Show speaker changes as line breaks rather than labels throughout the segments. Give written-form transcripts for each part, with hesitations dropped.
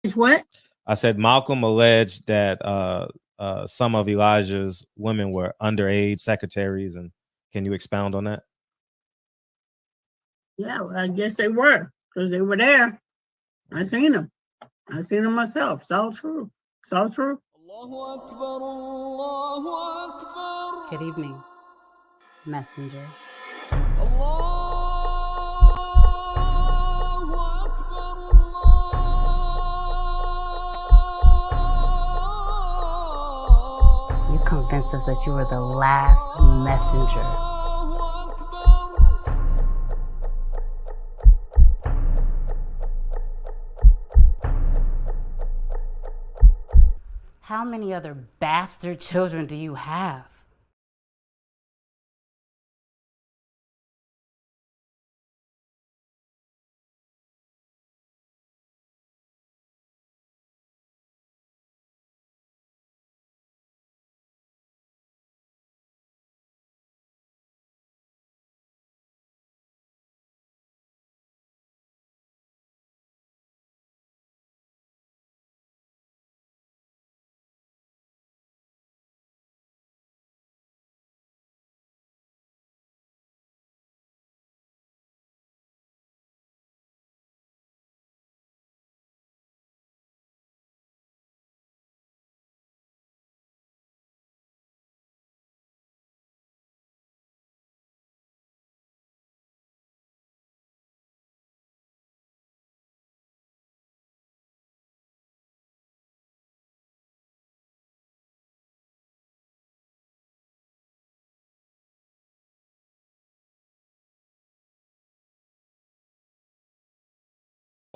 It's what?
I said Malcolm alleged that some of Elijah's women were underage secretaries, and can you expound on that?
Yeah, well, I guess they were because they were there. I seen them. I seen them myself. It's all true. It's all true.
Good evening, messenger. You convinced us that you were the last messenger. How many other bastard children do you have?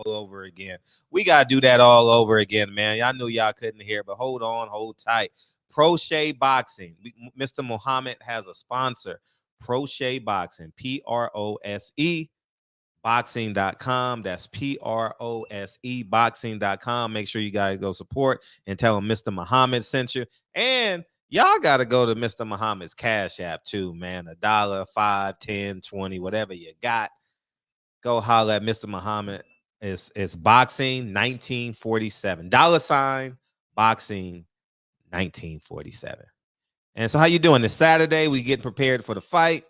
All over again. We gotta do that all over again, man. I knew y'all couldn't hear, but hold on, hold tight. Crochet Boxing. Mr. Muhammad has a sponsor. Crochet Boxing. PROSE boxing.com. That's PROSE boxing.com. Make sure you guys go support and tell him Mr. Muhammad sent you. And y'all got to go to Mr. Muhammad's Cash App too, man. $1, $5, $10, $20, whatever you got. Go holler at Mr. Muhammad. It's boxing 1947. $ boxing 1947. And so how you doing this Saturday? We getting prepared for the fight.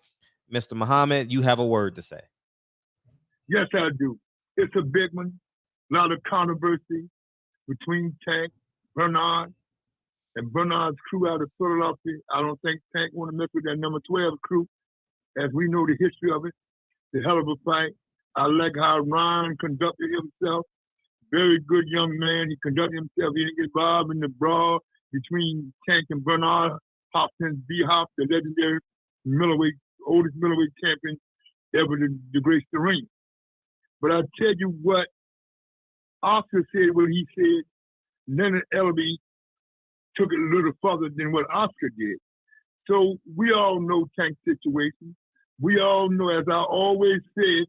Mr. Muhammad, you have a word to say.
Yes, I do. It's a big one. A lot of controversy between Tank, Bernard, and Bernard's crew out of Philadelphia. I don't think Tank want to mess with that number 12 crew, as we know the history of it. The hell of a fight. I like how Ron conducted himself. Very good young man. He conducted himself. He didn't get involved in the brawl between Tank and Bernard Hopkins, B-Hop, the legendary middleweight, oldest middleweight champion ever to grace the ring. But I tell you what, Oscar said what he said. Leonard Elby took it a little further than what Oscar did. So we all know Tank's situation. We all know, as I always said,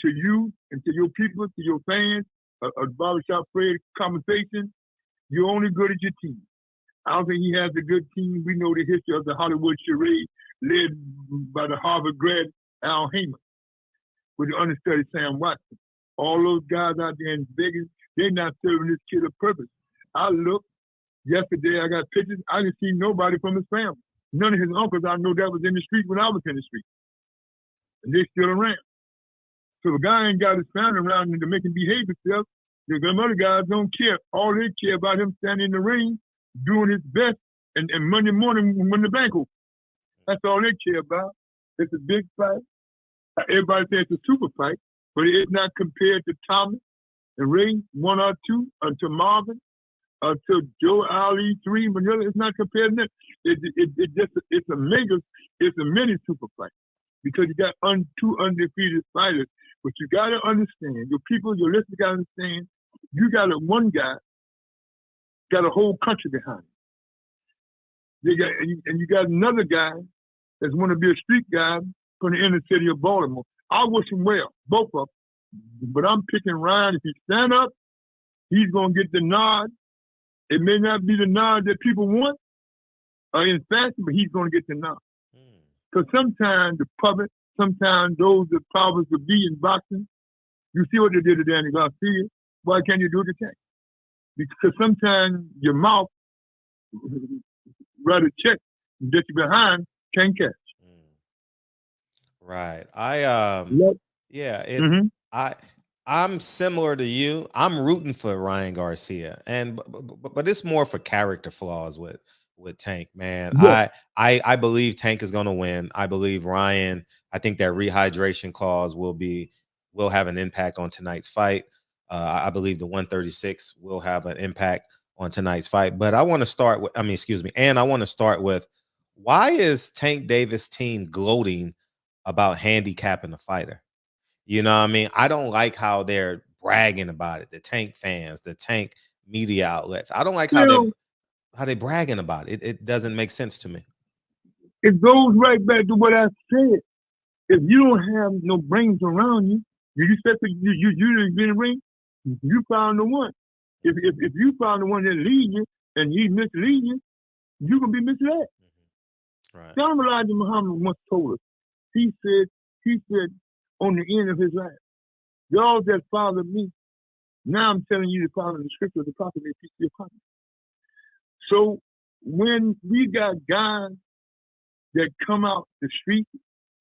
to you and to your people, to your fans, a barbershop Fred conversation, you're only good at your team. I don't think he has a good team. We know the history of the Hollywood charade led by the Harvard grad Al Heyman with the understudy Sam Watson. All those guys out there in Vegas, they're not serving this kid a purpose. I looked yesterday, I got pictures, I didn't see nobody from his family. None of his uncles I know that was in the street when I was in the street. And they're still around. So the guy ain't got his family around him to make him behave himself. The other guys don't care. All they care about him standing in the ring, doing his best, and Monday morning when the bank opens. That's all they care about. It's a big fight. Everybody says it's a super fight, but it's not compared to Thomas and Ray 1 or 2, to Marvin, to Joe Ali 3, Manila. It's not compared to that. It's a mini super fight because you got two undefeated fighters. But you got to understand, your people, your listeners got to understand, you got one guy, got a whole country behind him. And you got another guy that's want to be a street guy from the inner city of Baltimore. I wish him well, both of them. But I'm picking Ryan. If he stand up, he's going to get the nod. It may not be the nod that people want in fashion, but he's going to get the nod. Because sometimes the public, sometimes those that powers to be in boxing, you see what they did to Danny Garcia. Why can't you do it to Tank? because sometimes your mouth, write a check, get you behind, can't catch.
Right. Yeah,
Mm-hmm.
I'm similar to you. I'm rooting for Ryan Garcia, and but it's more for character flaws with Tank, man.
Yeah.
I believe Tank is going to win. I believe Ryan. I think that rehydration clause will have an impact on tonight's fight. I believe the 136 will have an impact on tonight's fight. But I want to start with, and I want to start with, why is Tank Davis' team gloating about handicapping a fighter? You know what I mean? I don't like how they're bragging about it. The Tank fans, the Tank media outlets. I don't like how they bragging about it. It doesn't make sense to me.
It goes right back to what I said. If you don't have no brains around you, you said you didn't get a ring, you found the one. If you found the one that leads you and he misleads you, you're gonna be misled.
Right.
Elijah Muhammad once told us, he said on the end of his life, y'all that follow me, now I'm telling you to follow the scripture of the prophet, may peace be upon you. So when we got guys that come out the street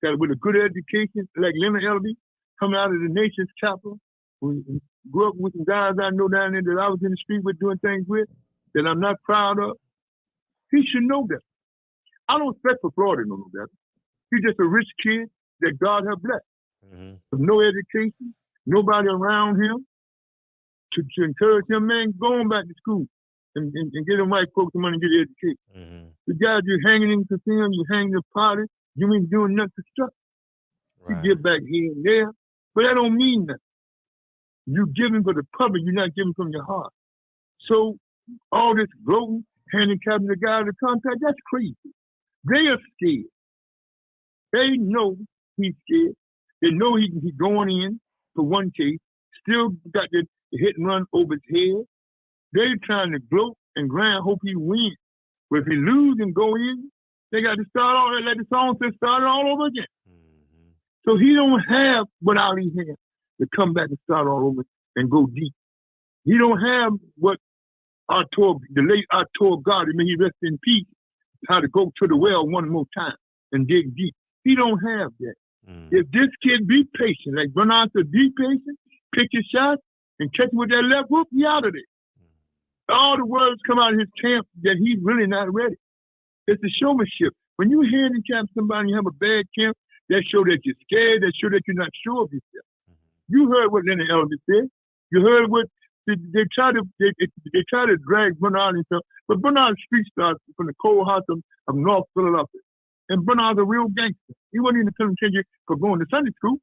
that with a good education, like Leonard Elby, coming out of the nation's capital, who grew up with some guys I know down there that I was in the street with doing things with, that I'm not proud of, he should know that. I don't expect for Florida to know that. He's just a rich kid that God has blessed.
Mm-hmm.
With no education, nobody around him to encourage him, man, going back to school and get them white folks the money to get educated.
Mm-hmm.
The guys you're hanging in the casino, you hanging the party, you ain't doing nothing to stuff.
Right.
You get back here and there, but that don't mean nothing. You giving for the public, you're not giving from your heart. So all this gloating, handicapping the guy in the contract, that's crazy. They are scared. They know he's scared. They know he's going in for one case, still got the hit and run over his head. They're trying to gloat and grind, hope he wins. But if he lose and go in, they got to start all, like the song says, start it all over again.
Mm-hmm.
So he don't have what Ali has to come back and start all over and go deep. He don't have what the late Artur Gardy, may he rest in peace, how to go to the well one more time and dig deep. He don't have that. If this kid be patient, like Bernard said, be patient, pick your shots, and catch with that left hook, he out of there. All the words come out of his camp that he's really not ready. It's a showmanship. When you handicap somebody and you have a bad camp, that show that you're scared, that show that you're not sure of yourself. You heard what Leonard Elby said. You heard what they try to drag Bernard and stuff, but Bernard's street starts from the cold heart of North Philadelphia. And Bernard's a real gangster. He wasn't in the penitentiary for going to Sunday school.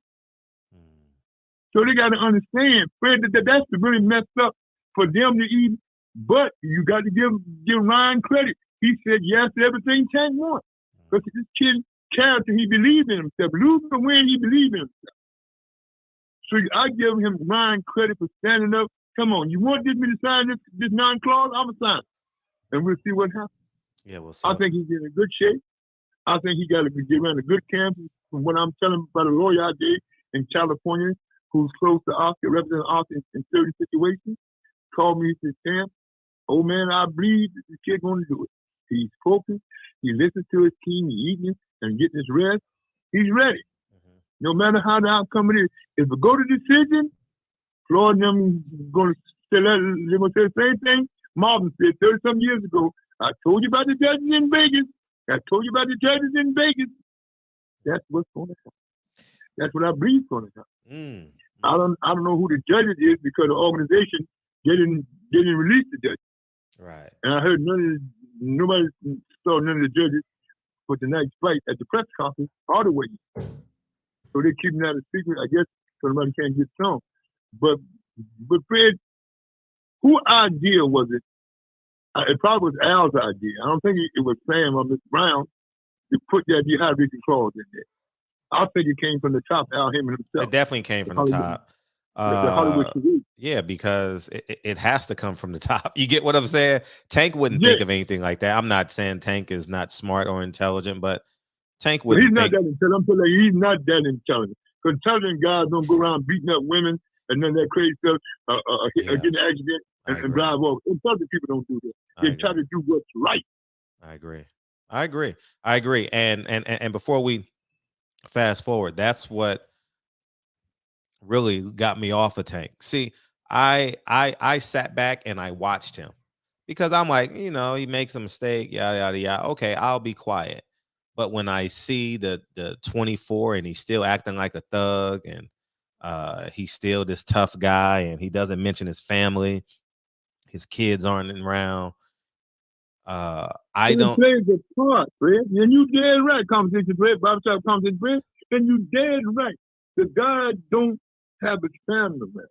So they got to understand, Fred, that's really messed up for them to eat. But you got to give Ryan credit. He said yes to everything Tank wants. Because this kid character, he believed in himself. Lose or win, he believed in himself. So I give him Ryan credit for standing up. Come on, you want me to sign this non-clause? I'm going to sign it. And we'll see what happens.
Yeah, we'll see.
I think he's in a good shape. I think he got to get around a good camp. From what I'm telling by the lawyer I did in California, who's close to Oscar, representing Oscar in certain situations, called me to camp. Oh man, I believe this kid going to do it. He's focused. He listens to his team. He's eating and getting his rest. He's ready. No matter how the outcome it is. If it go to decision, Floyd and them going to say that. They're going to say the same thing Marvin said 30-some years ago. I told you about the judges in Vegas. I told you about the judges in Vegas. That's what's going to happen. That's what I believe is going to happen. I don't know who the judges is because the organization didn't release the judges.
Right.
And I heard nobody saw none of the judges for tonight's fight at the press conference all the way. So they're keeping that a secret, I guess, so nobody can't get thrown. But Fred, whose idea was it? It probably was Al's idea. I don't think it was Sam or Mr. Brown to put that dehydration clause in there. I think it came from the top, Al Heyman himself.
It definitely came from the top. Yeah, because it has to come from the top. You get what I'm saying? Tank wouldn't think of anything like that. I'm not saying Tank is not smart or intelligent, but Tank wouldn't
think. He's not that intelligent. I'm telling you, he's not that intelligent. Because intelligent guys don't go around beating up women and then that crazy stuff,
Yeah.
get in an accident
I
and
agree.
drive off. And other people don't do that.
I
They try
agree.
to do what's right.
I agree. And before we fast forward, that's what really got me off of Tank. See, I sat back and I watched him because I'm like, you know, he makes a mistake, yada yada yada. Okay, I'll be quiet. But when I see the 24 and he's still acting like a thug and he's still this tough guy and he doesn't mention his family, his kids aren't around. I
It
don't.
plays a part, Fred. And you dead right, conversation, Fred. Barbershop conversation, Fred. And you dead right. The guy don't have his family, man.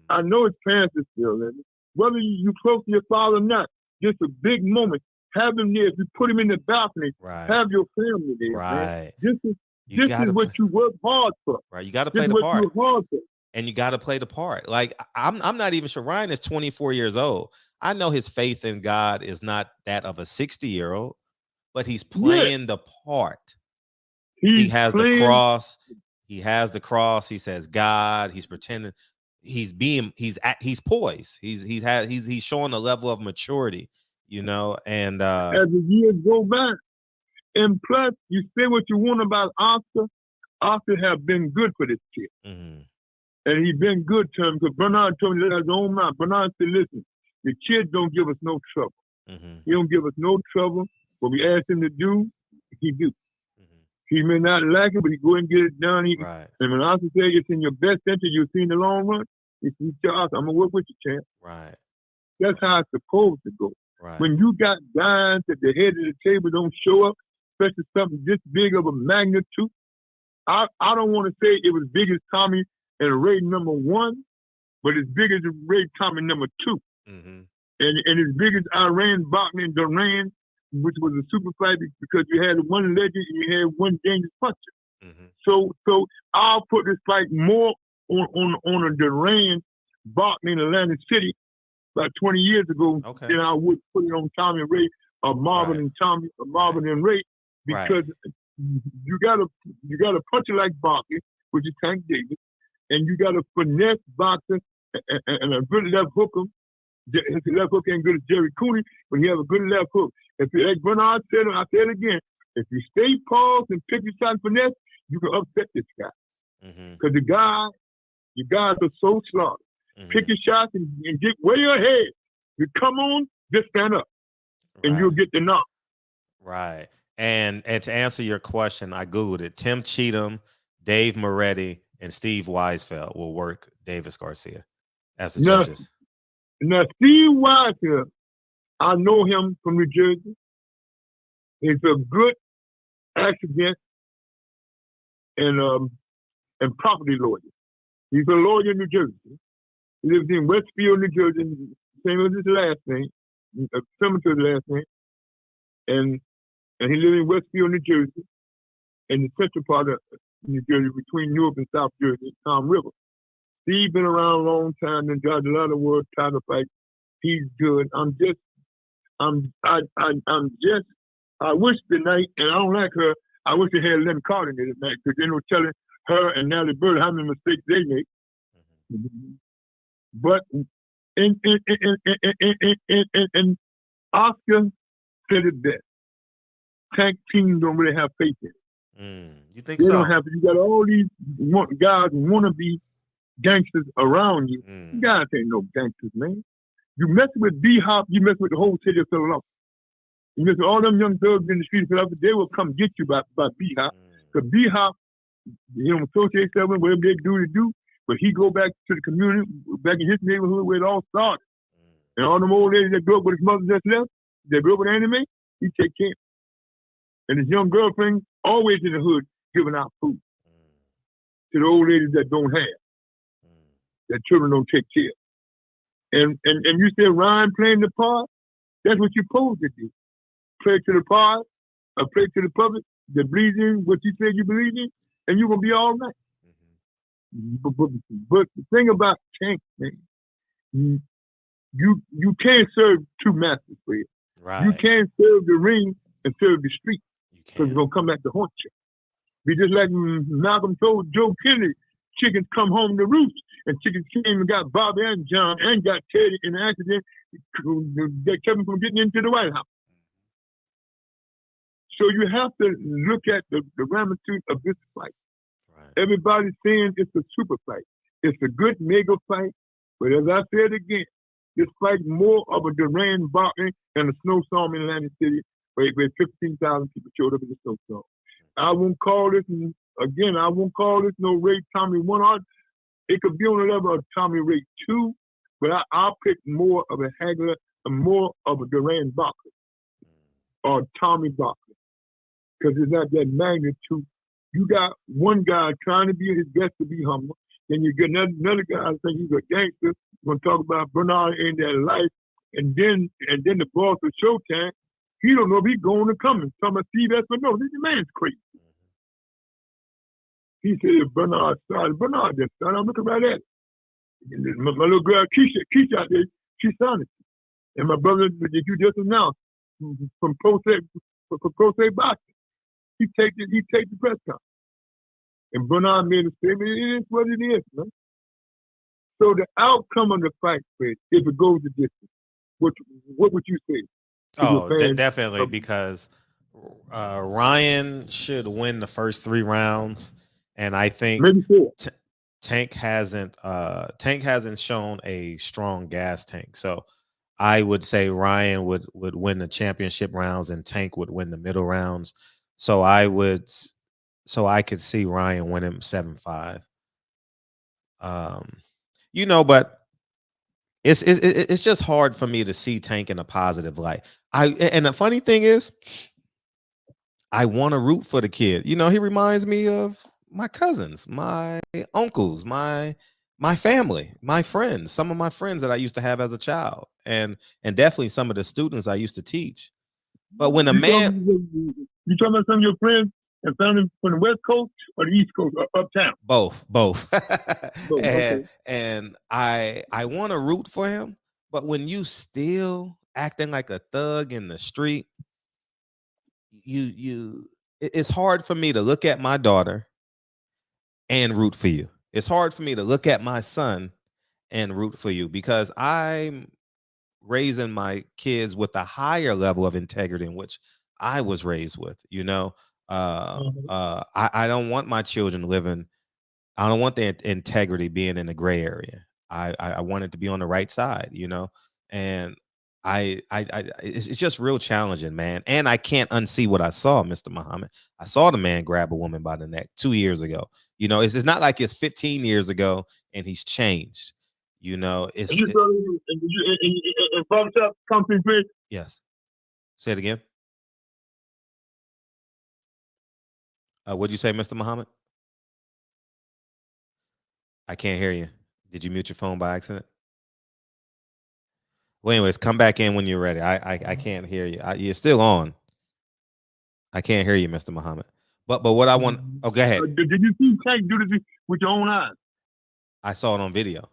I know his parents are still living. Whether you close to your father or not, just a big moment. Have him there. If you put him in the balcony,
Right.
have your family there, man.
Right.
This is what you work hard for.
Right. You got to
This
play
is
the
what
part.
you hard for.
And you got to play the part. Like I'm not even sure. Ryan is 24 years old. I know his faith in God is not that of a 60-year-old, but he's playing the part. He has the cross. He has the cross. He says God. He's pretending. He's poised. He's showing a level of maturity, you know. And
as the years go by, and plus you say what you want about Oscar. Oscar have been good for this kid.
Mm-hmm.
And he's been good to him because Bernard told me that his own mouth. Bernard said, listen, the kid don't give us no trouble.
Mm-hmm.
He don't give us no trouble. What we ask him to do, he do.
Mm-hmm.
He may not like it, but he go and get it done.
Right.
And when Oscar said it's in your best interest, you'll see in the long run, he said, Oscar, I'm going to work with you, champ.
Right.
That's how it's supposed to go.
Right.
When you got guys at the head of the table don't show up, especially something this big of a magnitude, I don't want to say it was big as Tommy and Ray number 1, but as big as Ray Tommy number 2.
Mm-hmm.
And as big as Iran, Bachman, and Duran, which was a super fight because you had one legend and you had one dangerous puncher.
Mm-hmm.
So I'll put this fight more on a Duran, Bachman, Atlantic City about 20 years ago than I would put it on Tommy and Ray or Marvin and Tommy or Marvin and Ray because you gotta punch it like Bachman, which is Tank Davis. And you got a finesse boxer and a good left hooker. His left hook ain't good as Jerry Cooney, but he have a good left hook. If you, like Bernard said, I say it again, if you stay paused and pick your shot and finesse, you can upset this guy. Because the guys are so slow. Pick your shots and get way ahead. You come on, just stand up. And you'll get the knock.
Right. And to answer your question, I Googled it. Tim Cheatham, Dave Moretti, and Steve Weisfeld will work Davis Garcia as the judges.
Now, Steve Weisfeld, I know him from New Jersey. He's a good accident and property lawyer. He's a lawyer in New Jersey. He lives in Westfield, New Jersey, same as his last name, similar to his last name. And he lives in Westfield, New Jersey, in the central part of New Jersey, between Newark and South Jersey, Tom River. Steve been around a long time and got a lot of world title fights. He's good. I wish tonight, and I don't like her, I wish they had Lynn Carter in there tonight because they were telling her and Natalie Bird how many mistakes they make. But and Oscar said it best. Tank teams don't really have faith in it.
You think
they
so?
Don't have. You got all these guys who want to be gangsters around you. You guys ain't no gangsters, man. You mess with B-Hop, you mess with the whole city of Philadelphia. You mess with all them young thugs in the street of Philadelphia, they will come get you by B-Hop. Because B-Hop, associate himself with whatever they do, but he go back to the community, back in his neighborhood where it all started. And all them old ladies that grew up with his mother just left, that grew up with anime, he take care. And his young girlfriend always in the hood giving out food to the old ladies that don't have, that children don't take care. And you said Ryan playing the part, that's what you're supposed to do. Play to the part, or play to the public that believes in what you said you believe in, and you're going to be all right. But the thing about Tank, man, you can't serve two masters for you.
Right.
You can't serve the ring and serve the street because it's going to come back to haunt you. Be just like Malcolm told Joe Kennedy, chickens come home to roost, and chickens came and got Bobby and John and got Teddy in an accident that kept them from getting into the White House. So you have to look at the magnitude of this fight. Right. Everybody's saying it's a super fight. It's a good mega fight, but as I said again, this fight more of a Durand boxing and a snowstorm in Atlantic City where 15,000 people showed up in the snowstorm. I won't call this, again, I won't call this no Ray Tommy 1. It could be on the level of Tommy Ray 2, but I'll pick more of a Hagler and more of a Durand boxer or Tommy boxer because it's not that magnitude. You got one guy trying to be his best to be humble. Then you get another guy saying he's a gangster. We're gonna talk about Bernard in that life, and then the boss of Showtime, he don't know if he's going to come and talking about Steve Espinosa. This man's crazy. He said if Bernard started, Bernard just started. I'm looking right at it. And my little girl Keisha out there, she started. And my brother that you just announced from Pro Se Boxing, he take the press conference. And Bernard made a statement, it is what it is, man. So the outcome of the fight, Fred, if it goes the distance, what would you say?
Oh, definitely, because Ryan should win the first 3 rounds, and I think
maybe 4.
Tank hasn't shown a strong gas tank. So I would say Ryan would win the championship rounds, and Tank would win the middle rounds. So I could see Ryan winning 7-5. But it's just hard for me to see Tank in a positive light. And the funny thing is, I want to root for the kid. He reminds me of my cousins, my uncles, my family, my friends, some of my friends that I used to have as a child, and definitely some of the students I used to teach. But when
you talking about some of your friends and family from the West Coast or the East Coast or uptown?
Both.
Okay.
And I want to root for him, but when you still acting like a thug in the street, it's hard for me to look at my daughter and root for you. It's hard for me to look at my son and root for you because I'm raising my kids with a higher level of integrity in which I was raised with. I don't want my children living. I don't want their integrity being in the gray area. I want it to be on the right side, and it's just real challenging, man. And I can't unsee what I saw, Mr. Muhammad. I saw the man grab a woman by the neck 2 years ago. It's not like it's 15 years ago and he's changed. It's
and Compton Bridge.
Yes. Say it again. What'd you say, Mr. Muhammad? I can't hear you. Did you mute your phone by accident? Well, anyways, come back in when you're ready. I can't hear you. You're still on. I can't hear you, Mr. Muhammad. But what I want. Oh, go ahead.
Did you see Tank do this with your own eyes?
I saw it on video.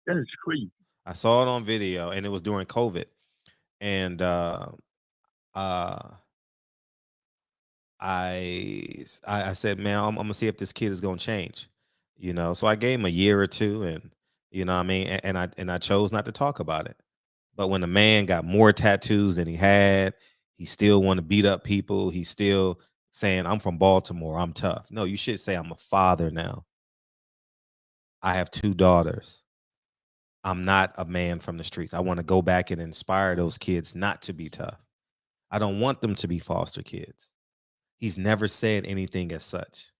That is crazy.
I saw it on video, and it was during COVID. And I said, man, I'm gonna see if this kid is gonna change. So I gave him a year or two, and what I mean, and I chose not to talk about it. But when the man got more tattoos than he had, he still want to beat up people. He's still saying, I'm from Baltimore, I'm tough. No, you should say I'm a father now. I have 2 daughters. I'm not a man from the streets. I want to go back and inspire those kids not to be tough. I don't want them to be foster kids. He's never said anything as such.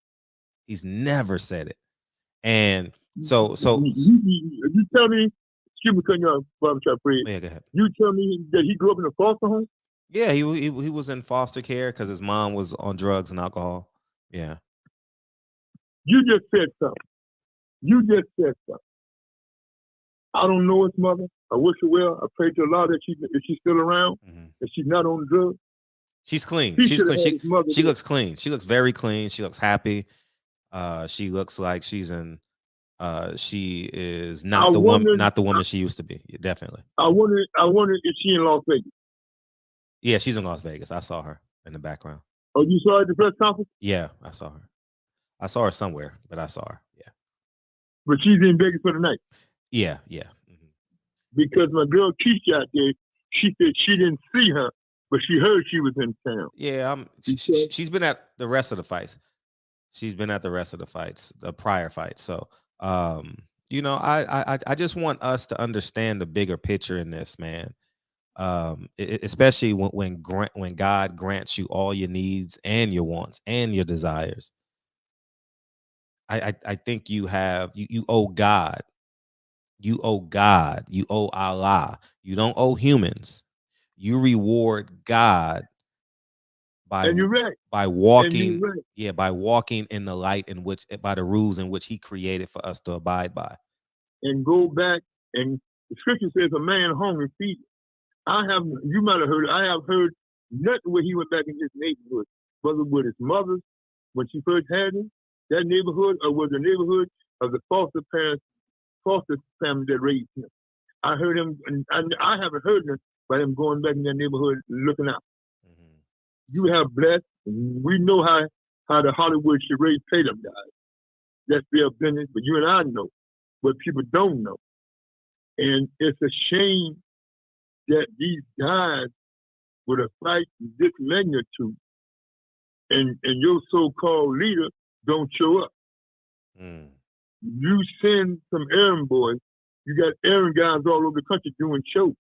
He's never said it. And so
you tell me, excuse me, cutting you off, barbershop Fred.
Yeah, go ahead.
You tell me that he grew up in a foster home?
Yeah, he was in foster care because his mom was on drugs and alcohol. Yeah.
You just said something. I don't know his mother. I wish her well. I pray to Allah that if she's still around, that she's not on drugs.
She's clean. She's clean. She looks clean. She looks very clean. She looks happy. She looks like she's in. She is not the woman she used to be. Yeah, definitely.
I wonder if she in Las Vegas.
Yeah, she's in Las Vegas. I saw her in the background.
Oh, you saw her at the press conference?
Yeah, I saw her. I saw her somewhere, but I saw her. Yeah.
But she's in Vegas for the night.
Yeah, yeah. Mm-hmm.
Because my girl Keisha out there, she said she didn't see her, but she heard she was in town.
Yeah, she's been at the rest of the fights. She's been at the rest of the fights, the prior fights. So, you know, I just want us to understand the bigger picture in this, man. Especially when God grants you all your needs and your wants and your desires. I think you owe God. You owe God. You owe Allah. You don't owe humans. You reward God by walking, by walking in the light in which, by the rules in which He created for us to abide by.
And go back, and the scripture says, "A man hungry feed." You might have heard. I have heard nothing where he went back in his neighborhood, whether with his mother when she first had him, that neighborhood, or was the neighborhood of the foster family that raised him. I heard him, and I haven't heard him, but him going back in that neighborhood looking out. Mm-hmm. You have blessed. We know how the Hollywood charade pay them guys. That's their business, but you and I know what people don't know. And it's a shame that these guys with a fight this magnitude and your so-called leader don't show up. Mm. You send some errand boys. You got errand guys all over the country doing shows,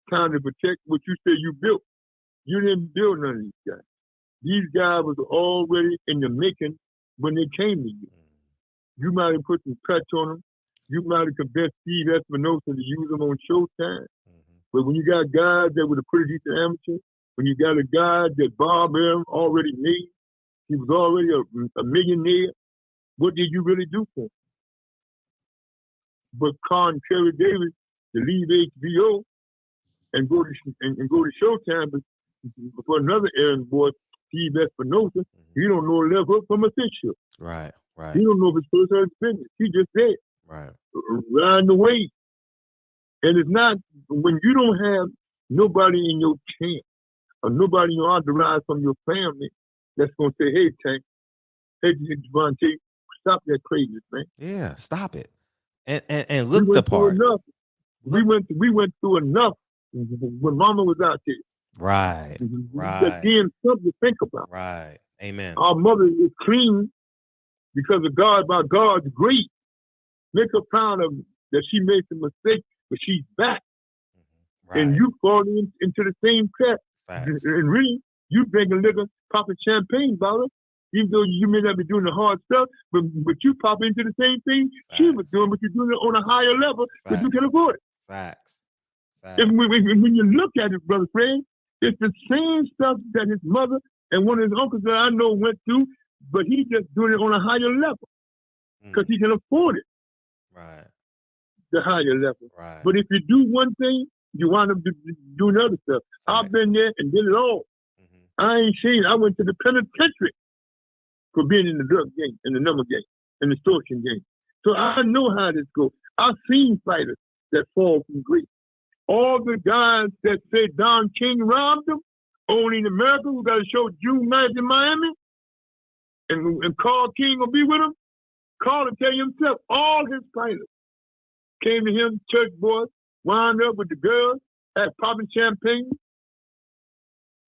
trying to protect what you say you built. You didn't build none of these guys. These guys was already in the making when they came to you. You might have put some touch on them. You might have convinced Steve Espinosa to use them on Showtime. Mm-hmm. But when you got guys that were the pretty decent amateur, when you got a guy that Bob Arum already made, he was already a millionaire, what did you really do for him? But Terry Davis to leave HBO and go to Showtime, but for another errand boy, Steve Espinosa, he don't know a left hook from a official.
Right.
He don't know if it's first or it's business. He just there.
Right.
Riding the wave. And it's not, when you don't have nobody in your camp or nobody in your entourage from your family that's going to say, hey, Tank, hey, Devontae, stop that crazy, man.
Yeah, stop it. And look the part.
We went through enough when Mama was out there.
Right.
Again, something to think about.
Right. Amen.
Our mother is clean because of God, by God's grace. Make her proud of that she made some mistakes, but she's back. Right. And you fall into the same trap.
Facts.
And really, you drink a liquor, popping champagne bottle, even though you may not be doing the hard stuff, but you pop into the same thing she was doing, but you're doing it on a higher level because you can afford it.
Facts.
And when you look at it, Brother Fred, it's the same stuff that his mother and one of his uncles that I know went through, but he's just doing it on a higher level because he can afford it.
Right.
The higher level.
Right.
But if you do one thing, you wind up doing other stuff. Right. I've been there and did it all. Mm-hmm. I ain't seen. I went to the penitentiary for being in the drug game, in the number game, in the extortion game. So I know how this goes. I've seen fighters that fall from grace. All the guys that say Don King robbed them, only in America, who got to show June 9th in Miami, and Carl King will be with him. Carl will tell you himself, all his fighters came to him, church boys, wound up with the girls, had popping champagne,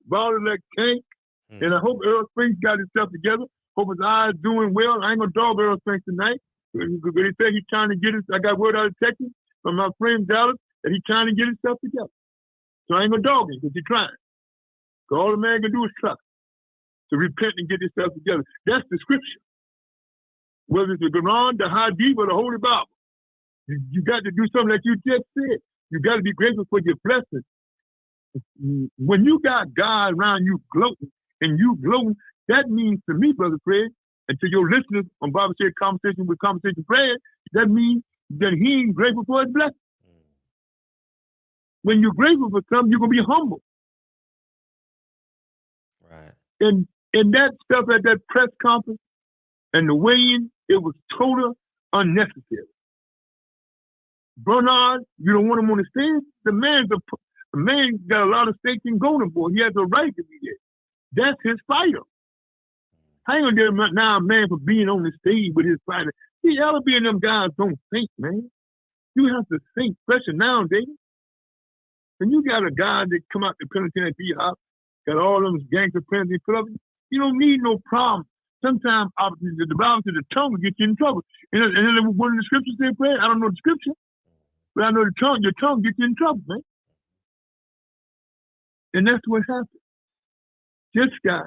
balled like tank. And I hope Earl Springs got himself together. Hope his eyes doing well. I ain't gonna dog Earl Springs tonight. They say he's trying to get us. I got word out of Texas from my friend Dallas that he's trying to get himself together. So I ain't gonna dog him because he's trying. So all the man can do is trust to repent and get himself together. That's the scripture. Whether it's the Quran, the Hadith, or the Holy Bible. You got to do something like you just said. You got to be grateful for your blessings. When you got God around you gloating, and you gloating, that means to me, Brother Fred, and to your listeners on Bible Study Conversation with Conversation Fred, that means that he ain't grateful for his blessings. When you're grateful for something, you're going to be humble.
Right.
And that stuff at that press conference and the weigh-in, it was total unnecessary. Bernard, you don't want him on the stand? The man got a lot of stakes in Golden Boy. He has a right to be there. That's his fighter. I ain't gonna get now a man for being on the stage with his fighter. See, y'all being them guys don't think, man. You have to think, especially nowadays. When you got a guy that come out the penitentiary and be hot, got all them gangster penalty put up, you don't need no problem. Sometimes the Bible says the tongue will get you in trouble. And then one of the scriptures say, prayer, I don't know the scripture, but I know your tongue gets you in trouble, man. And that's what happened. This guy,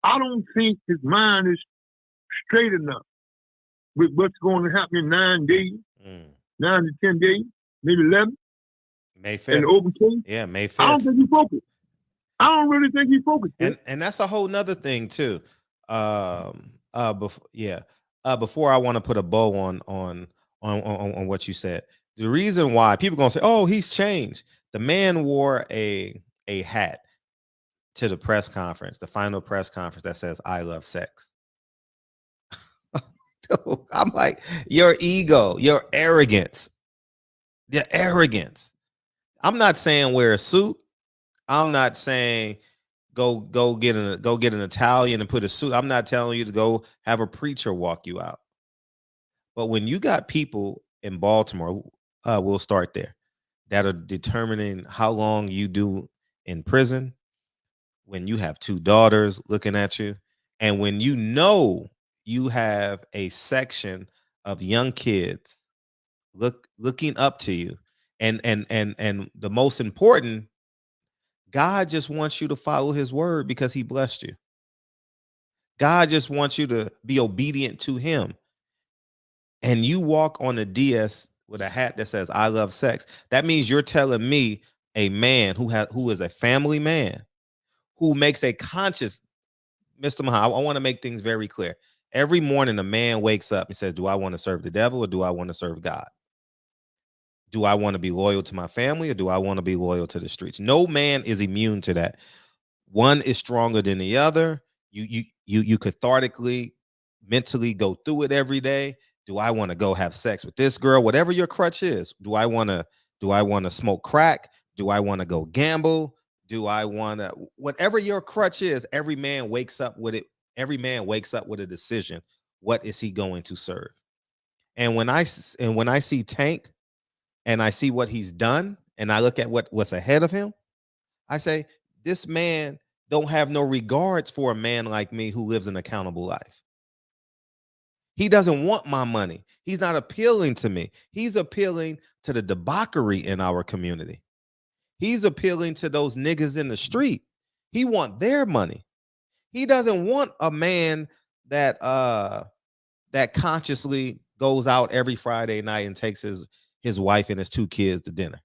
I don't think his mind is straight enough with what's going to happen in 9 days, 9 to 10 days, maybe 11.
May 5th.
And the open case.
Yeah, May 5th.
I don't think he's focused. I don't really think he's focused.
And that's a whole nother thing too. Before I want to put a bow on what you said. The reason why people gonna say, "Oh, he's changed." The man wore a hat to the press conference, the final press conference, that says "I love sex." I'm like, your ego, your arrogance. I'm not saying wear a suit. I'm not saying go get an Italian and put a suit. I'm not telling you to go have a preacher walk you out. But when you got people in Baltimore, we'll start there, that are determining how long you do in prison, when you have 2 daughters looking at you, and when you know you have a section of young kids looking up to you, and the most important, God just wants you to follow his word because he blessed you. God just wants you to be obedient to him. And you walk on the DS with a hat that says "I love sex." That means you're telling me, a man who is a family man, who makes a conscious, Mr. Muhammad, I want to make things very clear. Every morning a man wakes up and says, do I want to serve the devil or do I want to serve God? Do I want to be loyal to my family or do I want to be loyal to the streets? No man is immune to that. One is stronger than the other. You cathartically, mentally go through it every day. Do I want to go have sex with this girl? Whatever your crutch is. Do I want to smoke crack? Do I want to go gamble? Do I want to, whatever your crutch is, every man wakes up with it. Every man wakes up with a decision. What is he going to serve? And when I see Tank and I see what he's done and I look at what's ahead of him, I say, this man don't have no regards for a man like me who lives an accountable life. He doesn't want my money. He's not appealing to me. He's appealing to the debauchery in our community. He's appealing to those niggas in the street. He want their money. He doesn't want a man that consciously goes out every Friday night and takes his wife and his 2 kids to dinner.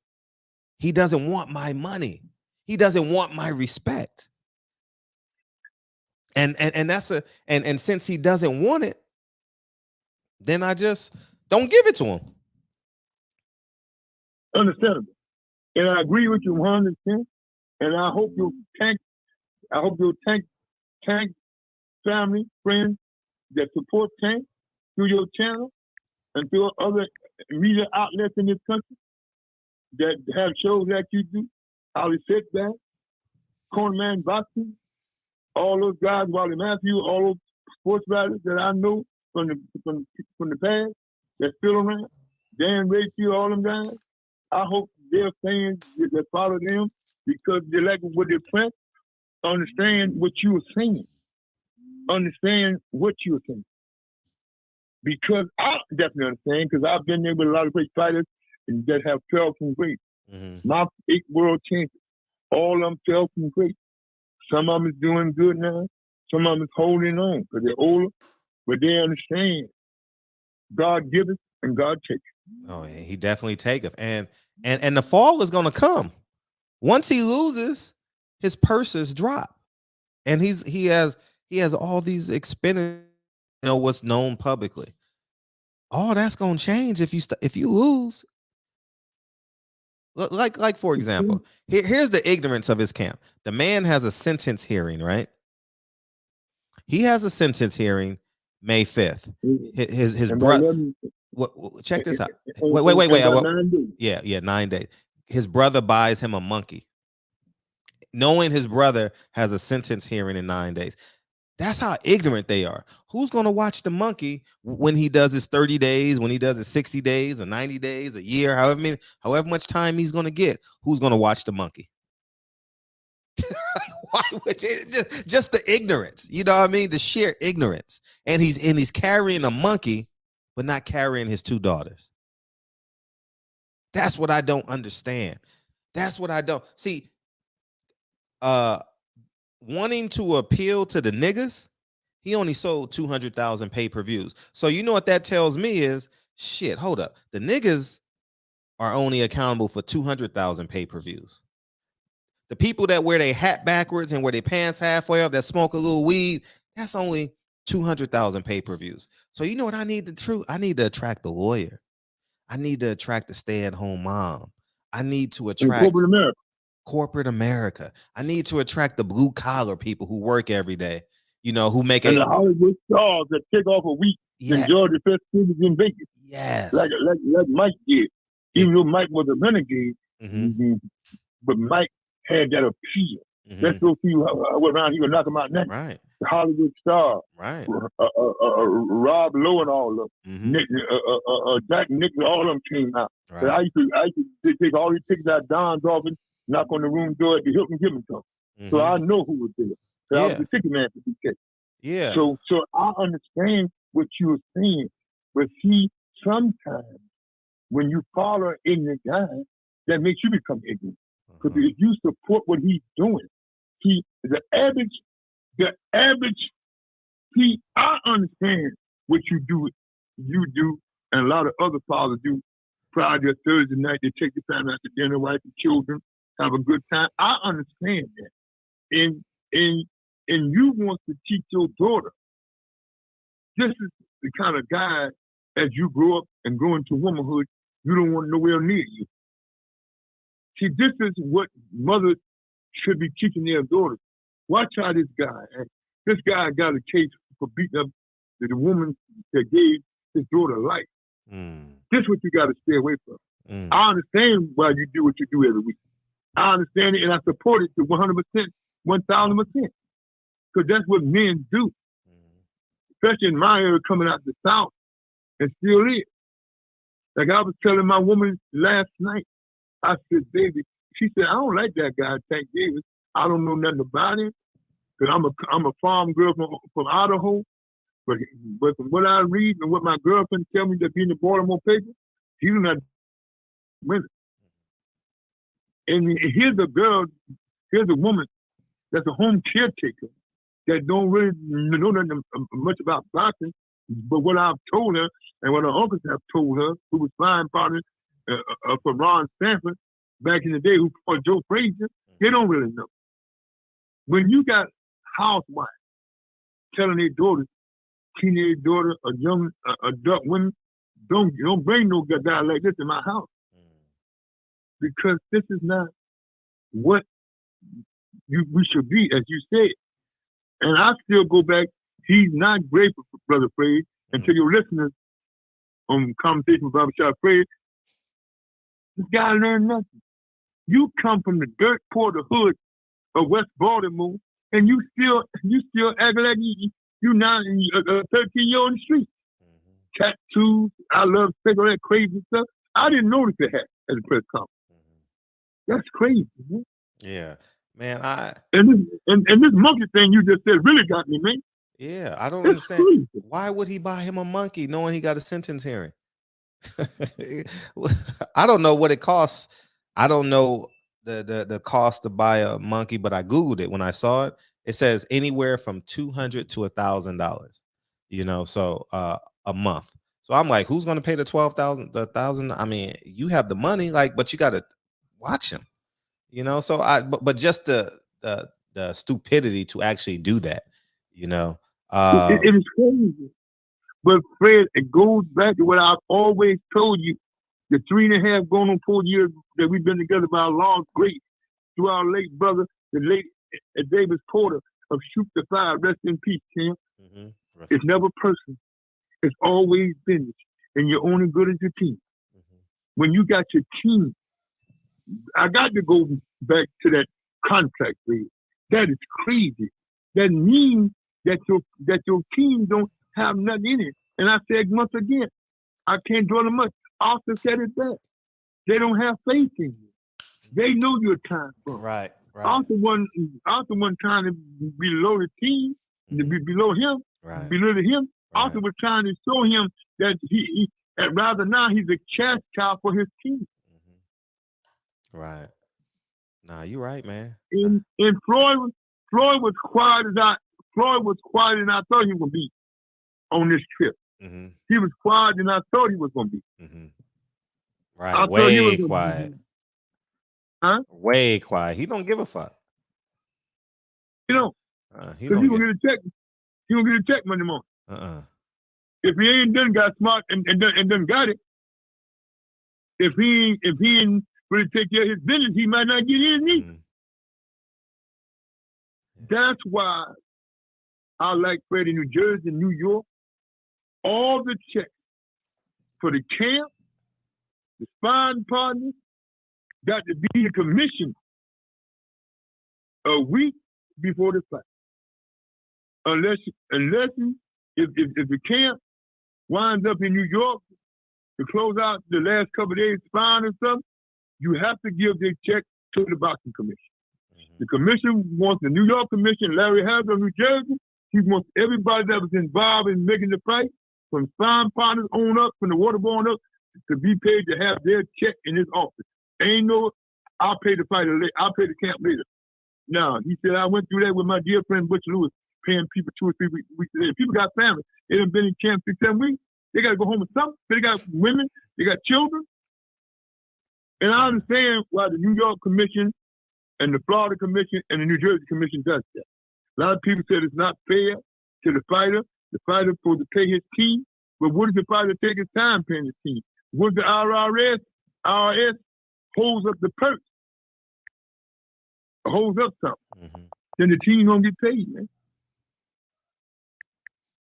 He doesn't want my money. He doesn't want my respect. And since he doesn't want it, then I just don't give it to him.
Understandable. And I agree with you 100%. And I hope your Tank family, friends that support Tank through your channel and through other media outlets in this country that have shows like you do, Holly Setback, Cornerman Boxing, all those guys, Wally Matthews, all those sports writers that I know from the past that's still around, Dan Rayfield, all them guys. I hope their fans that follow them, because they like what they print, understand what you were saying. Understand what you were saying. Because I definitely understand, because I've been there with a lot of great fighters that have fell from grace. Mm-hmm. My 8 world champions, all of them fell from grace. Some of them is doing good now. Some of them is holding on because they're older, but they understand God giveth and God taketh.
Oh, he definitely taketh. And the fall is going to come. Once he loses, his purses drop. And he has all these expenditures, what's known publicly. All that's going to change if you lose. Like for example, here's the ignorance of his camp. The man has a sentence hearing, right? He has a sentence hearing May 5th. His brother. Check this out. Wait. Yeah, 9 days. His brother buys him a monkey, knowing his brother has a sentence hearing in 9 days. That's how ignorant they are. Who's going to watch the monkey when he does his 30 days, when he does his 60 days or 90 days, a year, however much time he's going to get? Who's going to watch the monkey? Why would you, just the ignorance? You know what I mean? The sheer ignorance. And he's carrying a monkey, but not carrying his 2 daughters. That's what I don't understand. That's what I don't see. Wanting to appeal to the niggas, he only sold 200,000 pay-per-views. So you know what that tells me is, shit, hold up. The niggas are only accountable for 200,000 pay-per-views. The people that wear their hat backwards and wear their pants halfway up, that smoke a little weed, that's only 200,000 pay-per-views. So you know what I need I need to attract the lawyer. I need to attract the stay-at-home mom. I need to attract corporate America. I need to attract the blue collar people who work every day, you know, who make
the Hollywood stars that take off a week and enjoy the best things in Vegas.
Yes.
Like Mike did. Even though Mike was a renegade, but Mike had that appeal. Let's go see what around he would knock him out next.
Right.
The Hollywood star.
Right.
Rob Lowe and all of them. Jack Nicholson, all of them came out. Right. I used to take all these pictures out Don's office, knock on the room door at the Hilton Giving Company. So I know who was there. So I was the ticket man for BK.
Yeah.
So I understand what you were saying. But see, sometimes when you follow an ignorant guy, that makes you become ignorant. Because if you support what he's doing, the average, I understand what you do, and a lot of other fathers do. Friday or Thursday night, they take the family out to dinner, wife and children, have a good time. I understand that. And you want to teach your daughter. This is the kind of guy, as you grow up and grow into womanhood, you don't want nowhere near you. See, this is what mothers should be teaching their daughters. Watch out this guy. This guy got a case for beating up the woman that gave his daughter life. This is what you got to stay away from. I understand why you do what you do every week. I understand it, and I support it to 100%, 1,000%. Because that's what men do. Especially in my area coming out the South, and still is. Like I was telling my woman last night, I said, baby, she said, I don't like that guy, Tank Davis. I don't know nothing about him. Because I'm a farm girl from Idaho. But from what I read and what my girlfriend tell me that be in the Baltimore paper, he's not winning. And here's a woman that's a home caretaker that don't really know nothing much about boxing. But what I've told her and what her uncles have told her, who was flying partner for Ron Stanford back in the day, who fought Joe Frazier, they don't really know. When you got housewives telling their daughters, teenage daughter, a young adult women, don't bring no guy like this in my house. Because this is not what we should be, as you said. And I still go back, he's not grateful for Brother Fred, and to your listeners on Conversation with Barbershop Fred, this guy learned nothing. You come from the dirt poor, the hood of West Baltimore, and you still act like you now 13-year-old on the street. Tattoos, I love cigarette, crazy stuff. I didn't notice it had at the press conference. That's crazy, man.
Yeah, man.
And this monkey thing you just said really got me, man.
Yeah, I don't understand. Crazy. Why would he buy him a monkey knowing he got a sentence hearing? I don't know what it costs. I don't know the cost to buy a monkey, but I Googled it when I saw it. It says anywhere from $200 to $1,000, you know, so a month. So I'm like, who's going to pay the $1,000? I mean, you have the money, like, but you got to watch him, you know. So but just the stupidity to actually do that, you know.
It is crazy. But Fred, it goes back to what I've always told you. The 3.5 going on 4 years that we've been together by a long grace through our late brother, the late Davis Porter of Shoot the Fire, rest in peace, Tim. It's never personal. It's always business. And you're only good as your team. When you got your team, I got to go back to that contract, Fred. That is crazy. That means that your team don't have nothing in it. And I said once again, I can't dwell on much. Arthur said it best. They don't have faith in you. They know your time from.
Right.
Arthur wasn't trying to be below the team, to be below him, below him. Arthur was trying to show him that he rather now he's a chest cow for his team.
Right. Nah, you're right, man.
And Floyd was quiet than I thought he would be on this trip.
Mm-hmm.
He was quiet than I thought he was going to be.
Mm-hmm. Right, way quiet.
Huh?
Way quiet. He don't give a fuck.
You know, because he gonna get a check. He gonna get a check Monday morning. If he ain't done got smart and done got it, if he ain't really take care of his business, he might not get in either. That's why I like Freddie, New Jersey, New York. All the checks for the camp, the sparring partners, got to be the commission a week before the fight. Unless if the camp winds up in New York to close out the last couple of days sparring and stuff, you have to give their check to the boxing commission. The commission wants the New York commission, Larry Hester of New Jersey. He wants everybody that was involved in making the fight, from sparring partners on up, from the waterborne up, to be paid to have their check in his office. Ain't no, I'll pay the fighter later. I'll pay the camp later. No, he said, I went through that with my dear friend Butch Lewis, paying people 2 or 3 weeks later. People got family. They done been in camp 6, 7 weeks. They got to go home with something. They got women. They got children. And I understand why the New York Commission and the Florida Commission and the New Jersey Commission does that. A lot of people said it's not fair to the fighter. The fighter supposed to pay his team. But what if the fighter take his time paying his team? What if the IRS holds up the purse, holds up something, then the team don't get paid, man.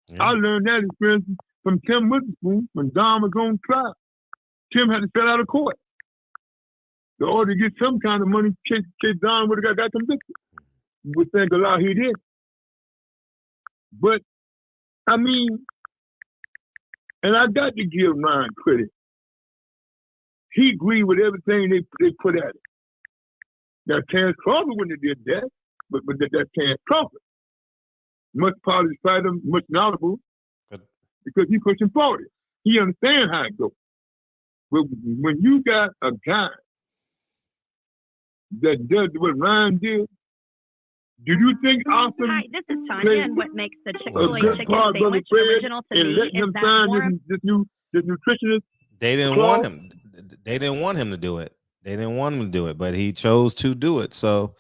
Yeah. I learned that experience from Tim Witherspoon when Don was on trial. Tim had to stay out of court in order to get some kind of money. Case Don would have got convicted. We think a lot he did. But, I mean, and I got to give Ryan credit. He agreed with everything they put at it. Now, Terrence Crawford wouldn't have did that, but that's Terrence Crawford. Much polished fighter, much knowledgeable, because he pushing forward. He understands how it goes. But when you got a guy that does what Ryan did, do you think Austin?
Hi, this is Tanya, and what makes the Chick-fil-A chicken sandwich original to
and
me
let
is
him
that
sign
warm.
this nutritionist?
They didn't want him. They didn't want him to do it. They didn't want him to do it, but he chose to do it. So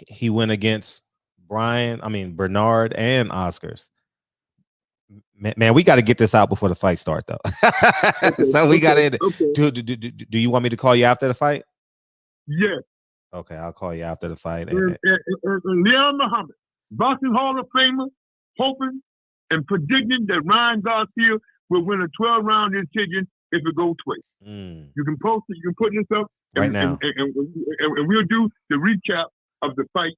he went against Bernard and Oscars. Man, we got to get this out before the fight start, though. So we got to. Do you want me to call you after the fight?
Yes.
Okay, I'll call you after the fight.
Leon Muhammad, boxing Hall of Famer, hoping and predicting that Ryan Garcia will win a 12-round decision if it goes twice. You can post it. You can put this up
right now,
and we'll do the recap of the fight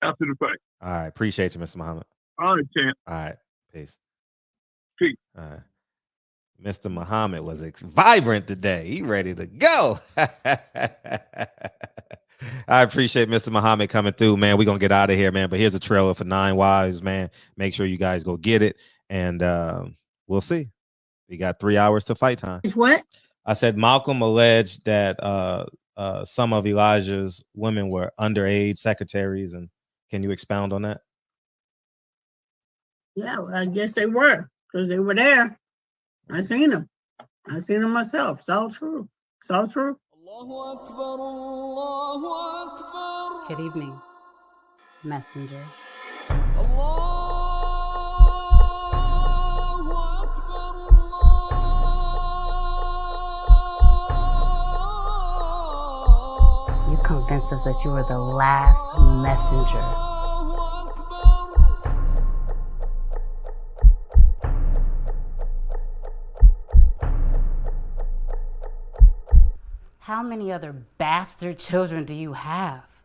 after the fight.
All right, appreciate you, Mr. Muhammad.
All right, champ.
All right, peace.
Peace.
All right. Mr. Muhammad was vibrant today. He ready to go. I appreciate Mr. Muhammad coming through, man. We're going to get out of here, man. But here's a trailer for 9 Wives, man. Make sure you guys go get it. And we'll see. We got 3 hours to fight time.
It's what?
I said Malcolm alleged that some of Elijah's women were underage secretaries. And can you expound on that?
Yeah, well, I guess they were, because they were there. I seen them. I seen them myself. It's all true. It's all true.
Good evening, messenger. You convinced us that you were the last messenger. How many other bastard children do you have?